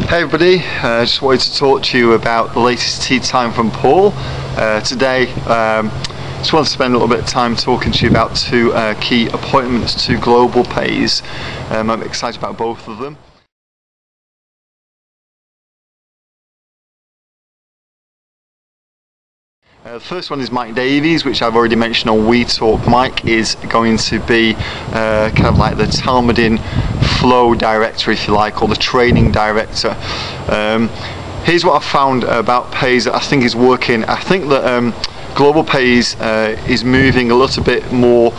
Hey everybody, just wanted to talk to you about the latest tea time from Paul. Today, just want to spend a little bit of time talking to you about two key appointments to global pays. I'm excited about both of them. The first one is Mike Davies, which I've already mentioned on We Talk. Mike is going to be kind of like the Talmudim flow director, if you like, or the training director. Here's what I found about pays that I think is working. I think that global pays is moving a little bit more,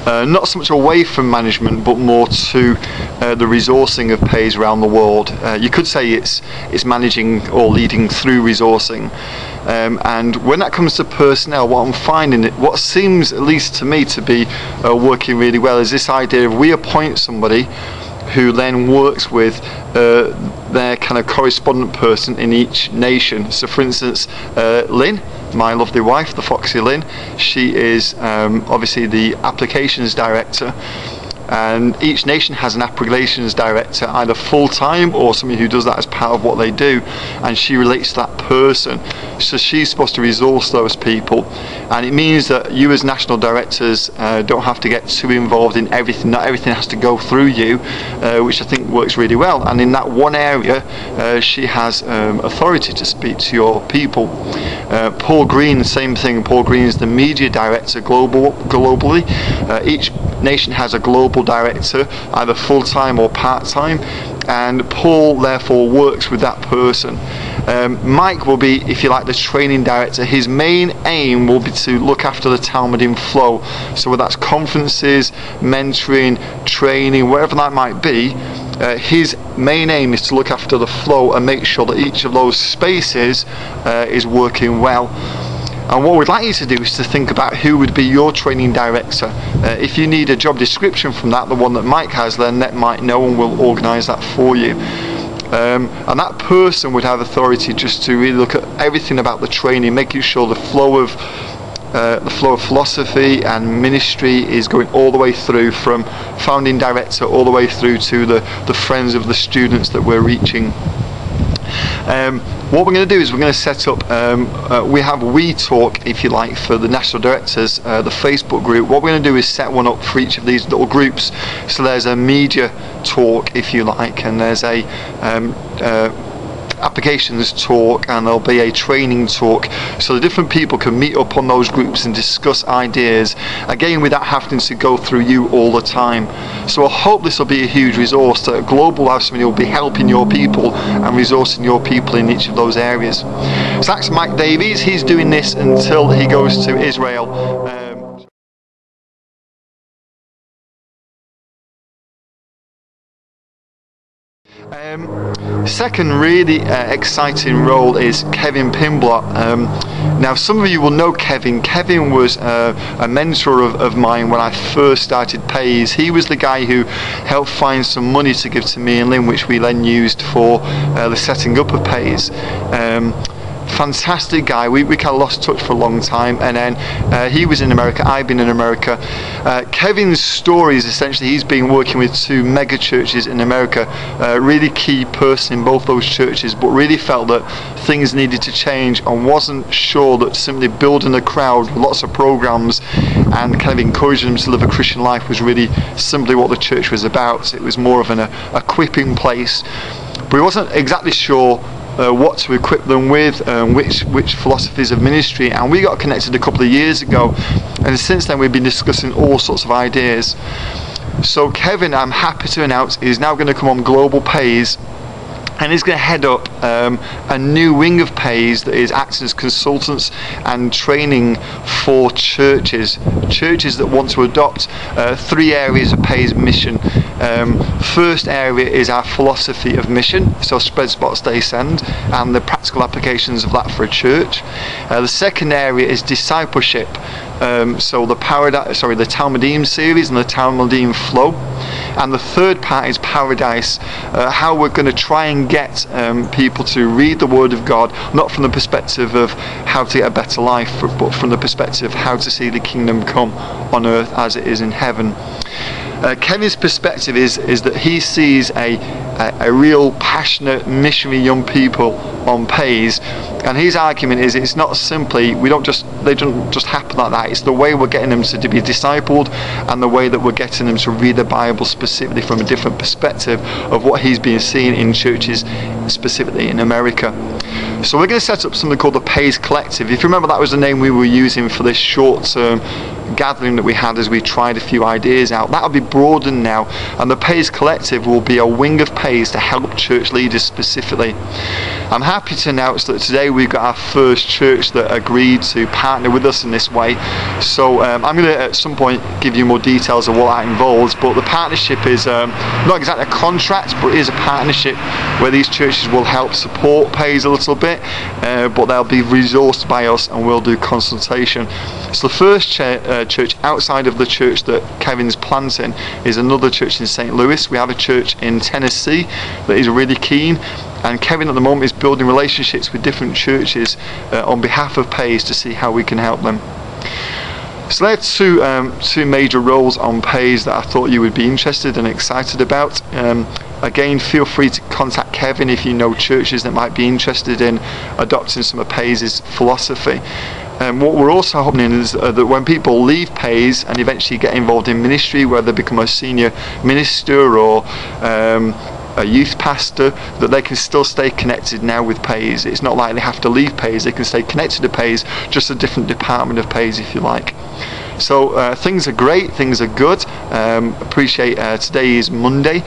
not so much away from management, but more to the resourcing of pays around the world. You could say it's managing or leading through resourcing. And when that comes to personnel, what I'm finding, what seems, at least to me, to be working really well is this idea of we appoint somebody who then works with their kind of correspondent person in each nation. So for instance, Lynn, my lovely wife, the Foxy Lynn, she is obviously the applications director, and each nation has an applications director, either full-time or somebody who does that as part of what they do, and she relates to that person. So she's supposed to resource those people, and it means that you as national directors don't have to get too involved in everything. Not everything has to go through you, which I think works really well. And in that one area, she has authority to speak to your people. Paul Green, same thing. Paul Green is the media director globally. Each nation has a global director, either full-time or part-time, and Paul therefore works with that person. Mike will be, if you like, the training director. His main aim will be to look after the Talmudim flow. So whether that's conferences, mentoring, training, whatever that might be, his main aim is to look after the flow and make sure that each of those spaces is working well. And what we'd like you to do is to think about who would be your training director. If you need a job description from that, the one that Mike has, then let Mike know and we'll organise that for you. And that person would have authority just to really look at everything about the training, making sure the flow of philosophy and ministry is going all the way through, from founding director all the way through to the friends of the students that we're reaching. What we're going to do is we're going to set up, we have We Talk, if you like, for the national directors, the Facebook group. What we're going to do is set one up for each of these little groups. So there's a media talk, if you like, and there's a applications talk, and there'll be a training talk, so the different people can meet up on those groups and discuss ideas, again without having to go through you all the time. So I hope this will be a huge resource, that Global will have somebody who will be helping your people and resourcing your people in each of those areas. So that's Mike Davies. He's doing this until he goes to Israel. Second really exciting role is Kevin Pimblott. Now some of you will know Kevin. Kevin was a mentor of mine when I first started Pays. He was the guy who helped find some money to give to me and Lynn, which we then used for the setting up of Pays. Fantastic guy. We kind of lost touch for a long time, and then he was in America, I've been in America. Kevin's story is essentially he's been working with two mega churches in America, really key person in both those churches, but really felt that things needed to change and wasn't sure that simply building a crowd with lots of programs and kind of encouraging them to live a Christian life was really simply what the church was about. It was more of an equipping place, but he wasn't exactly sure what to equip them with, which philosophies of ministry, and we got connected a couple of years ago, and since then we've been discussing all sorts of ideas. So Kevin, I'm happy to announce, is now going to come on Global Pays, and he's going to head up a new wing of Pays that is acting as consultants and training for churches that want to adopt three areas of Pays mission. First area is our philosophy of mission, so spread, spot, stay, send, and the practical applications of that for a church. The second area is discipleship, so the Talmudim series and the Talmudim flow. And the third part is paradise, how we're going to try and get people to read the Word of God, not from the perspective of how to get a better life, but from the perspective of how to see the kingdom come on earth as it is in heaven. Kevin's perspective is that he sees a real passionate missionary young people on Pays, and his argument is it's not simply they don't just happen like that. It's the way we're getting them to be discipled, and the way that we're getting them to read the Bible specifically from a different perspective of what he's been seeing in churches specifically in America. So we're going to set up something called the Pays Collective. If you remember, that was the name we were using for this short-term gathering that we had as we tried a few ideas out. That'll be broadened now, and the Pays Collective will be a wing of Pays to help church leaders specifically. I'm happy to announce that today we've got our first church that agreed to partner with us in this way. So I'm going to at some point give you more details of what that involves, but the partnership is not exactly a contract, but it is a partnership where these churches will help support Pays a little bit, but they'll be resourced by us and we'll do consultation. So the first church outside of the church that Kevin's planting is another church in St. Louis. We have a church in Tennessee that is really keen, and Kevin at the moment is building relationships with different churches on behalf of Pays to see how we can help them. So there are two major roles on Pays that I thought you would be interested and excited about. Again, feel free to contact Kevin if you know churches that might be interested in adopting some of Pays' philosophy. What we're also hoping is that when people leave Pays and eventually get involved in ministry, whether they become a senior minister or a youth pastor, that they can still stay connected now with Pays. It's not like they have to leave Pays, they can stay connected to Pays, just a different department of Pays if you like. So things are great, things are good. Appreciate today is Monday.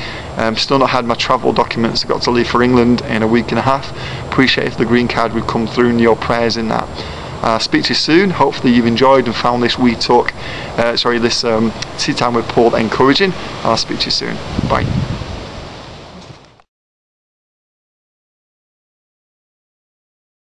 Still not had my travel documents. I've got to leave for England in a week and a half. Appreciate if the green card would come through and your prayers in that. Speak to you soon. Hopefully you've enjoyed and found this this tea time with Paul encouraging. I'll speak to you soon. Bye.